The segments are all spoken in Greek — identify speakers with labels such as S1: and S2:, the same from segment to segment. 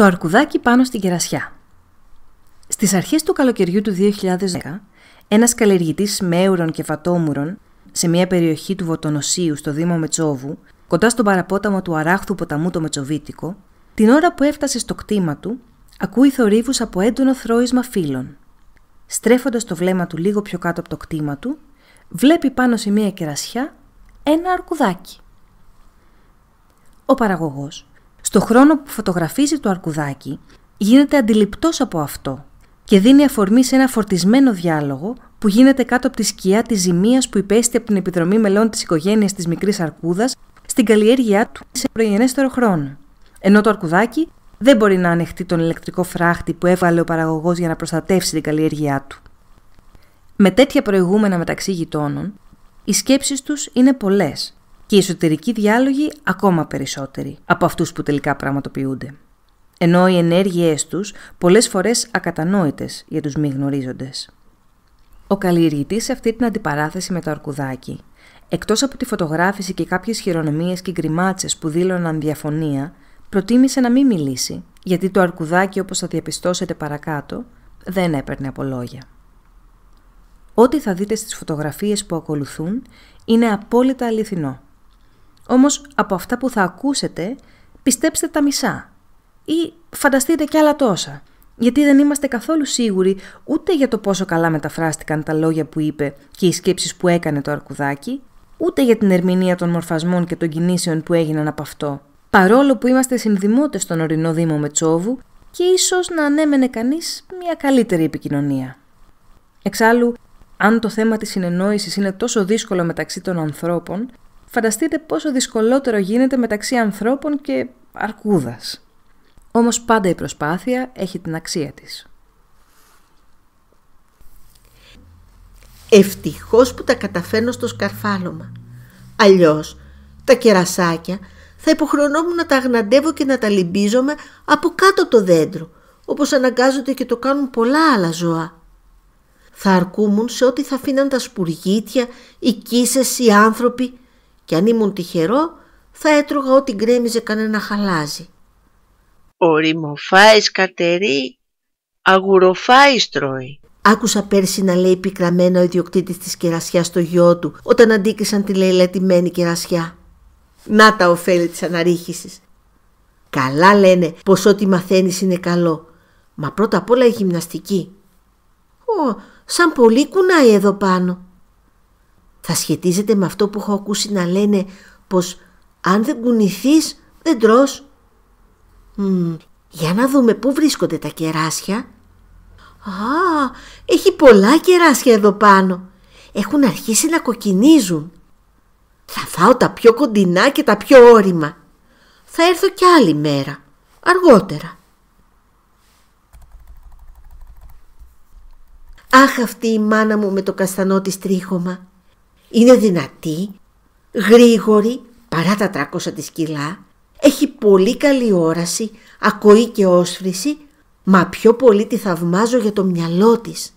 S1: Το αρκουδάκι πάνω στην κερασιά. Στις αρχές του καλοκαιριού του 2010, ένας καλλιεργητής μέουρων και φατόμουρων σε μια περιοχή του Βοτονοσίου στο Δήμο Μετσόβου, κοντά στον παραπόταμο του αράχθου ποταμού το Μετσοβίτικο, την ώρα που έφτασε στο κτήμα του, ακούει θορύβους από έντονο θρώισμα φύλλων. Στρέφοντας το βλέμμα του λίγο πιο κάτω από το κτήμα του, βλέπει πάνω σε μια κερασιά ένα αρκουδάκι. Ο παραγωγός, στο χρόνο που φωτογραφίζει το αρκουδάκι, γίνεται αντιληπτός από αυτό και δίνει αφορμή σε ένα φορτισμένο διάλογο που γίνεται κάτω από τη σκιά της ζημίας που υπέστη από την επιδρομή μελών της οικογένειας της μικρής αρκούδας στην καλλιέργειά του σε προγενέστερο χρόνο. Ενώ το αρκουδάκι δεν μπορεί να ανεχτεί τον ηλεκτρικό φράχτη που έβαλε ο παραγωγός για να προστατεύσει την καλλιέργειά του. Με τέτοια προηγούμενα μεταξύ γειτόνων, οι σκέψεις τους είναι πολλές και οι εσωτερικοί διάλογοι ακόμα περισσότεροι από αυτούς που τελικά πραγματοποιούνται. Ενώ οι ενέργειές τους πολλές φορές ακατανόητες για τους μη γνωρίζοντες. Ο καλλιεργητής σε αυτή την αντιπαράθεση με το αρκουδάκι, εκτός από τη φωτογράφηση και κάποιες χειρονομίες και γκριμάτσες που δήλωναν διαφωνία, προτίμησε να μην μιλήσει, γιατί το αρκουδάκι, όπως θα διαπιστώσετε παρακάτω, δεν έπαιρνε από λόγια. Ό,τι θα δείτε στις φωτογραφίες που ακολουθούν είναι απόλυτα αληθινό. Όμως από αυτά που θα ακούσετε, πιστέψτε τα μισά ή φανταστείτε κι άλλα τόσα, γιατί δεν είμαστε καθόλου σίγουροι ούτε για το πόσο καλά μεταφράστηκαν τα λόγια που είπε και οι σκέψεις που έκανε το αρκουδάκι, ούτε για την ερμηνεία των μορφασμών και των κινήσεων που έγιναν από αυτό, παρόλο που είμαστε συνδημότες στον ορεινό Δήμο Μετσόβου και ίσως να ανέμενε κανείς μια καλύτερη επικοινωνία. Εξάλλου, αν το θέμα της συνεννόησης είναι τόσο δύσκολο μεταξύ των ανθρώπων, φανταστείτε πόσο δυσκολότερο γίνεται μεταξύ ανθρώπων και αρκούδας. Όμως πάντα η προσπάθεια έχει την αξία της.
S2: Ευτυχώς που τα καταφέρνω στο σκαρφάλωμα. Αλλιώς τα κερασάκια θα υποχρεωνόμουν να τα αγναντεύω και να τα λυμπίζομαι από κάτω από το δέντρο, όπως αναγκάζονται και το κάνουν πολλά άλλα ζώα. Θα αρκούμουν σε ό,τι θα αφήναν τα σπουργίτια, οι κίσες, οι άνθρωποι, και αν ήμουν τυχερό θα έτρωγα ό,τι γκρέμιζε κανένα χαλάζι.
S3: «Οριμοφάεις Κατερί, αγουροφάεις τρώει»,
S2: άκουσα πέρσι να λέει πικραμένα ο ιδιοκτήτης της κερασιάς στο γιο του όταν αντίκρισαν τη λαιλατημένη κερασιά. Να τα ωφέλη της αναρρίχησης. Καλά λένε πως ό,τι μαθαίνεις είναι καλό, μα πρώτα απ' όλα η γυμναστική. Σαν πολύ κουνάει εδώ πάνω. Θα σχετίζεται με αυτό που έχω ακούσει να λένε πως αν δεν κουνηθείς δεν τρως. Για να δούμε πού βρίσκονται τα κεράσια. Έχει πολλά κεράσια εδώ πάνω. Έχουν αρχίσει να κοκκινίζουν. Θα φάω τα πιο κοντινά και τα πιο όρημα. Θα έρθω κι άλλη μέρα, αργότερα. Αχ, αυτή η μάνα μου με το καστανό της τρίχωμα. Είναι δυνατή, γρήγορη, παρά τα 300 της κιλά. Έχει πολύ καλή όραση, ακοή και όσφρηση, μα πιο πολύ τη θαυμάζω για το μυαλό της.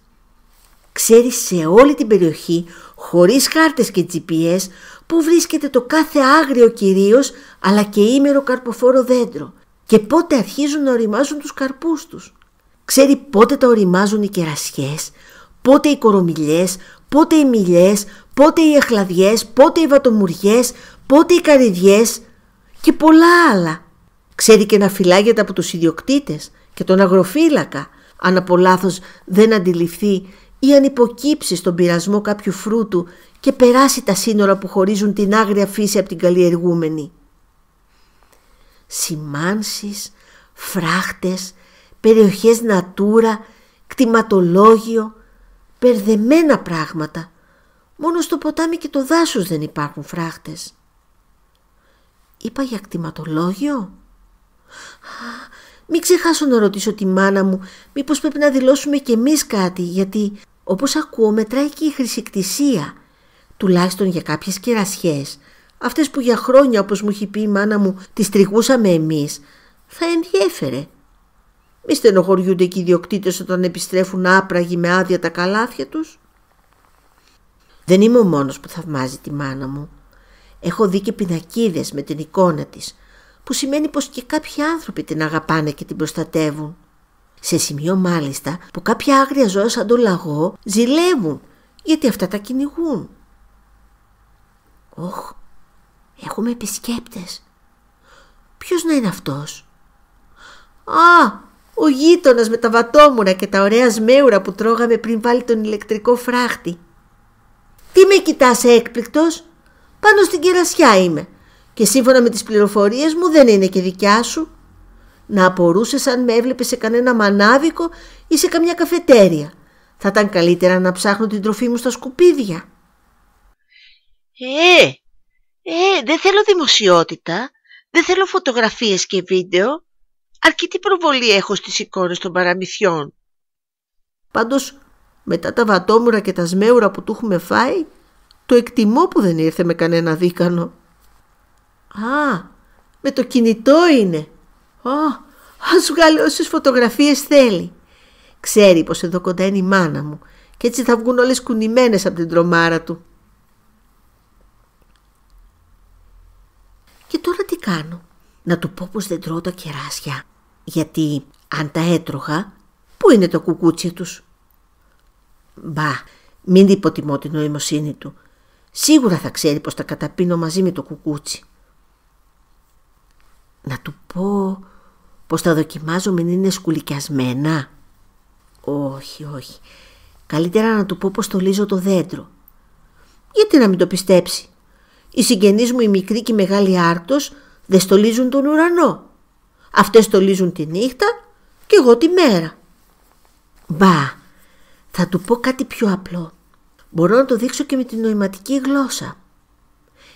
S2: Ξέρει σε όλη την περιοχή, χωρίς χάρτες και GPS, που βρίσκεται το κάθε άγριο κυρίως, αλλά και ήμερο καρποφόρο δέντρο και πότε αρχίζουν να οριμάζουν τους καρπούς τους. Ξέρει πότε τα οριμάζουν οι κερασιές, πότε οι κορομιλιές, πότε οι μιλιές, πότε οι αχλαδιές, πότε οι βατομουριές, πότε οι καρυδιές και πολλά άλλα. Ξέρει και να φυλάγεται από τους ιδιοκτήτες και τον αγροφύλακα, αν από λάθος δεν αντιληφθεί ή αν υποκύψει στον πειρασμό κάποιου φρούτου και περάσει τα σύνορα που χωρίζουν την άγρια φύση από την καλλιεργούμενη. Σημάνσεις, φράχτες, περιοχές Natura, κτηματολόγιο, μπερδεμένα πράγματα. Μόνο στο ποτάμι και το δάσος δεν υπάρχουν φράχτες. Είπα για κτηματολόγιο. Μην ξεχάσω να ρωτήσω τη μάνα μου μήπως πρέπει να δηλώσουμε κι εμείς κάτι, γιατί όπως ακούω μετράει και η χρησικτησία, τουλάχιστον για κάποιες κερασιές. Αυτές που για χρόνια, όπως μου έχει πει η μάνα μου, τις τριγούσαμε εμείς, θα ενδιέφερε. Μη στενοχωριούνται και οι ιδιοκτήτες όταν επιστρέφουν άπραγοι με άδεια τα καλάθια τους. Δεν είμαι ο μόνος που θαυμάζει τη μάνα μου. Έχω δει και πινακίδες με την εικόνα της, που σημαίνει πως και κάποιοι άνθρωποι την αγαπάνε και την προστατεύουν. Σε σημείο μάλιστα που κάποια άγρια ζώα σαν το λαγό ζηλεύουν γιατί αυτά τα κυνηγούν. Όχ, έχουμε επισκέπτες. Ποιος να είναι αυτός? Α, ο γείτονας με τα βατόμουρα και τα ωραία σμέουρα που τρώγαμε πριν βάλει τον ηλεκτρικό φράχτη. Τι με κοιτάς έκπληκτος? Πάνω στην κερασιά είμαι και σύμφωνα με τις πληροφορίες μου δεν είναι και δικιά σου. Να απορούσες αν με έβλεπες σε κανένα μανάβικο ή σε καμιά καφετέρια. Θα ήταν καλύτερα να ψάχνω την τροφή μου στα σκουπίδια.
S3: Δεν θέλω δημοσιότητα, δεν θέλω φωτογραφίες και βίντεο, αρκεί τι προβολή έχω στις εικόνες των παραμυθιών.
S2: Πάντως, μετά τα βατόμουρα και τα σμέουρα που του έχουμε φάει, το εκτιμώ που δεν ήρθε με κανένα δίκανο. Α, με το κινητό είναι. Ας βγάλει όσες φωτογραφίες θέλει. Ξέρει πως εδώ κοντά είναι η μάνα μου και έτσι θα βγουν όλες κουνημένες από την τρομάρα του. Και τώρα τι κάνω? Να του πω πως δεν τρώω τα κεράσια, γιατί αν τα έτρωγα, πού είναι το κουκούτσι τους? Μπα, μην υποτιμώ την νοημοσύνη του. Σίγουρα θα ξέρει πως τα καταπίνω μαζί με το κουκούτσι. Να του πω πως τα δοκιμάζω μην είναι σκουλικιασμένα? Όχι. Καλύτερα να του πω πως στολίζω το δέντρο. Γιατί να μην το πιστέψει? Οι συγγενείς μου, οι μικροί και οι μεγάλοι άρκτος, δεν στολίζουν τον ουρανό. Αυτές στολίζουν τη νύχτα και εγώ τη μέρα. Μπα, θα του πω κάτι πιο απλό. Μπορώ να το δείξω και με την νοηματική γλώσσα.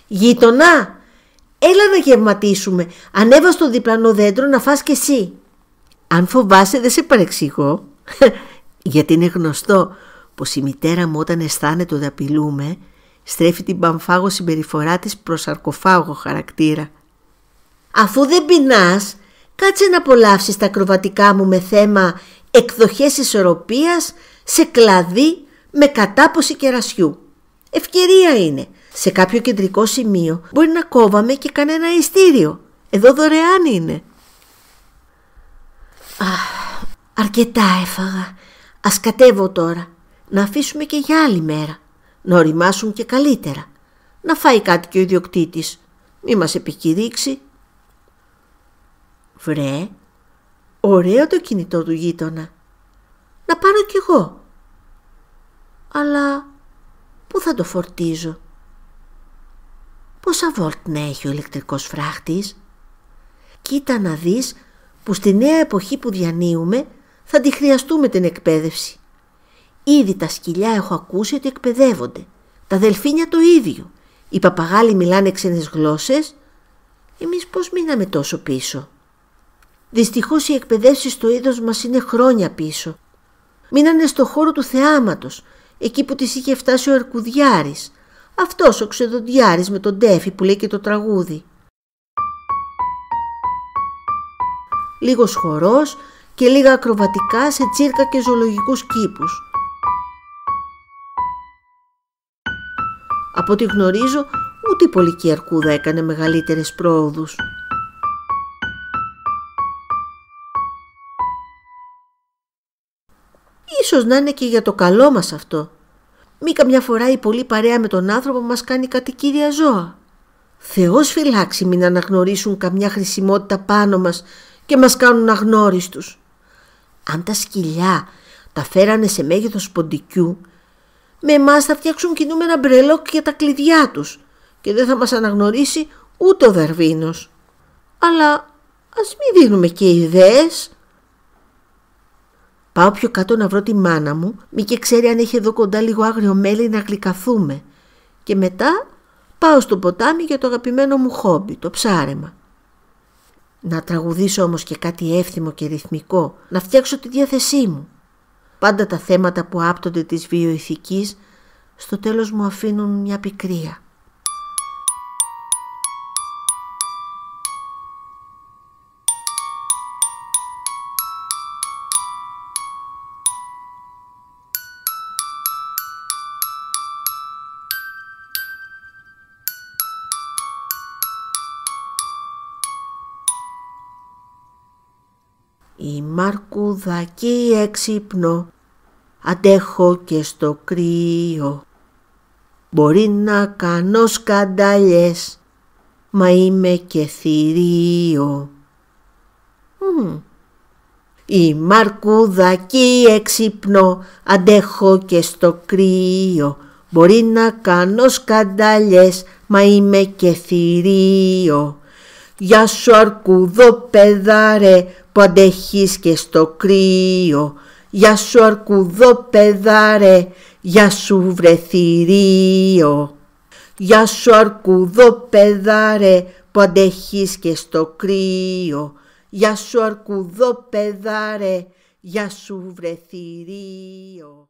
S2: Γείτονα, έλα να γευματίσουμε. Ανέβα στο διπλανό δέντρο να φας κι εσύ. Αν φοβάσαι δεν σε παρεξηγώ. Γιατί είναι γνωστό πως η μητέρα μου όταν αισθάνεται ότι απειλούμε, στρέφει την παμφάγο συμπεριφορά της προς σαρκοφάγο χαρακτήρα. Αφού δεν πεινάς, κάτσε να απολαύσεις τα ακροβατικά μου με θέμα εκδοχές ισορροπίας σε κλαδί με κατάποση κερασιού. Ευκαιρία είναι. Σε κάποιο κεντρικό σημείο μπορεί να κόβαμε και κανένα ειστήριο. Εδώ δωρεάν είναι. Αρκετά έφαγα. Ας κατέβω τώρα. Να αφήσουμε και για άλλη μέρα. Να οριμάσουν και καλύτερα. Να φάει κάτι και ο ιδιοκτήτης. Μη μας επικηρύξει. Βρε, ωραίο το κινητό του γείτονα. Να πάρω κι εγώ. Αλλά πού θα το φορτίζω? Πόσα βολτ να έχει ο ηλεκτρικός φράχτης? Κοίτα να δεις που στη νέα εποχή που διανύουμε θα τη χρειαστούμε την εκπαίδευση. Ήδη τα σκυλιά έχω ακούσει ότι εκπαιδεύονται. Τα δελφίνια το ίδιο. Οι παπαγάλοι μιλάνε ξένες γλώσσες. Εμείς πώς μείναμε τόσο πίσω? Δυστυχώς οι εκπαιδεύσεις στο είδος μας είναι χρόνια πίσω. Μείνανε στο χώρο του θεάματος, εκεί που τις είχε φτάσει ο Αρκουδιάρης. Αυτός ο ξεδοντιάρης με τον τέφι που λέει και το τραγούδι. Λίγος χορός και λίγα ακροβατικά σε τσίρκα και ζωολογικούς κήπους. Από ό,τι γνωρίζω, ούτε η πολική αρκούδα έκανε μεγαλύτερες πρόοδους. Ίσως να είναι και για το καλό μας αυτό. Μη καμιά φορά η πολλή παρέα με τον άνθρωπο μας κάνει κατοικίδια ζώα. Θεός φυλάξει μην αναγνωρίσουν καμιά χρησιμότητα πάνω μας και μας κάνουν αγνώριστους. Αν τα σκυλιά τα φέρανε σε μέγεθος ποντικιού, με εμάς θα φτιάξουν κινούμενα μπρελόκ για τα κλειδιά τους και δεν θα μας αναγνωρίσει ούτε ο Δαρβίνος. Αλλά ας μην δίνουμε και ιδέες. Πάω πιο κάτω να βρω τη μάνα μου, μη και ξέρει αν έχει εδώ κοντά λίγο άγριο μέλι να γλυκαθούμε. Και μετά πάω στο ποτάμι για το αγαπημένο μου χόμπι, το ψάρεμα. Να τραγουδήσω όμως και κάτι εύθυμο και ρυθμικό, να φτιάξω τη διάθεσή μου. Πάντα τα θέματα που άπτονται της βιοηθικής στο τέλος μου αφήνουν μια πικρία. Η μαρκουδάκι έξυπνο, αντέχω και στο κρύο. Μπορεί να κάνω σκανταλιές, μα είμαι και θηρίο. Η μαρκουδάκι έξυπνο, αντέχω και στο κρύο. Μπορεί να κάνω σκανταλιές, μα είμαι και θηρίο. Γεια σου αρκουδόπεδα που αντέχεις και στο κρύο. Γεια σου αρκουδόπεδα γεια σου βρε θηρίο. Γεια σου αρκουδόπεδα που αντέχεις και στο κρύο. Γεια σου αρκουδόπεδα γεια σου βρε θηρίο.